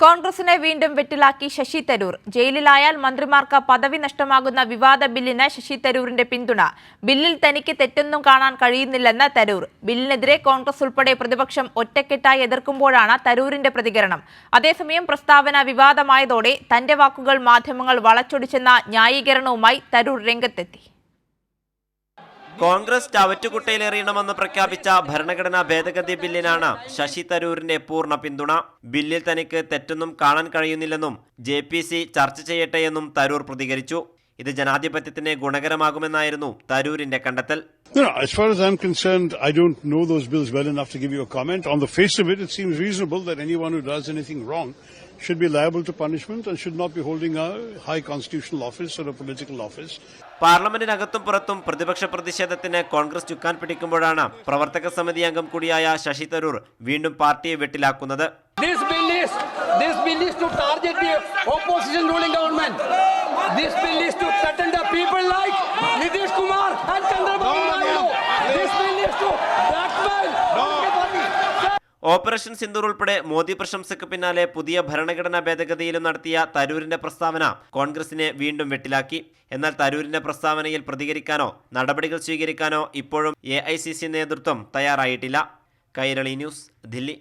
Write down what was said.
കോൺഗ്രസിനെ വീണ്ടും വെട്ടിലാക്കി ശശി തരൂർ. ജയിലിലായാൽ മന്ത്രിമാർക്ക് പദവി നഷ്ടമാകുന്ന വിവാദ ബില്ലിന് ശശി തരൂരിന്റെ പിന്തുണ. ബില്ലിൽ തനിക്ക് തെറ്റൊന്നും കാണാൻ കഴിയുന്നില്ലെന്ന് തരൂർ. ബില്ലിനെതിരെ കോൺഗ്രസ് ഉൾപ്പെടെ പ്രതിപക്ഷം ഒറ്റക്കെട്ടായി എതിർക്കുമ്പോഴാണ് തരൂരിന്റെ പ്രതികരണം. അതേസമയം പ്രസ്താവന വിവാദമായതോടെ തന്റെ വാക്കുകൾ മാധ്യമങ്ങൾ വളച്ചൊടിച്ചെന്ന ന്യായീകരണവുമായി തരൂർ രംഗത്തെത്തി. കോൺഗ്രസ് ചവറ്റുകുട്ടയിലെറിയണമെന്ന് പ്രഖ്യാപിച്ച ഭരണഘടനാ ഭേദഗതി ബില്ലിനാണ് ശശി തരൂരിന്റെ പൂർണ്ണ പിന്തുണ. ബില്ലിൽ തനിക്ക് തെറ്റൊന്നും കാണാൻ കഴിയുന്നില്ലെന്നും JPC ചർച്ച ചെയ്യട്ടെയെന്നും തരൂർ പ്രതികരിച്ചു. ഇത് ജനാധിപത്യത്തിന് ഗുണകരമാകുമെന്നായിരുന്നു തരൂരിന്റെ കണ്ടെത്തൽ. As far as I'm concerned, I don't know those bills well enough to give you a comment. On the face of it, it seems reasonable that anyone who does anything wrong should be liable to punishment and should not be holding a high constitutional office or a political office. പാർലമെന്റിനകത്തും പുറത്തും പ്രതിപക്ഷ പ്രതിഷേധത്തിന് കോൺഗ്രസ് ചുക്കാൻ പിടിക്കുമ്പോഴാണ് പ്രവർത്തക സമിതി അംഗം കൂടിയായ ശശി തരൂർ വീണ്ടും പാർട്ടിയെ വെട്ടിലാക്കുന്നത്. This bill is to target the opposition ruling government. This bill is to threaten the people like Nitish Kumar and Chandrababu Naidu. This bill is to blackmail. Operation Sindoor ഉൾപ്പെടെ മോദി പ്രശംസയ്ക്ക് പിന്നാലെ പുതിയ ഭരണഘടനാ ഭേദഗതിയിലും നടത്തിയ തരൂരിന്റെ പ്രസ്താവന കോൺഗ്രസിനെ വീണ്ടും വെട്ടിലാക്കി. എന്നാൽ തരൂരിന്റെ പ്രസ്താവനയിൽ പ്രതികരിക്കാനോ നടപടികൾ സ്വീകരിക്കാനോ ഇപ്പോഴും AICC നേതൃത്വം തയ്യാറായിട്ടില്ല. കൈരളി ന്യൂസ്, ദില്ലി.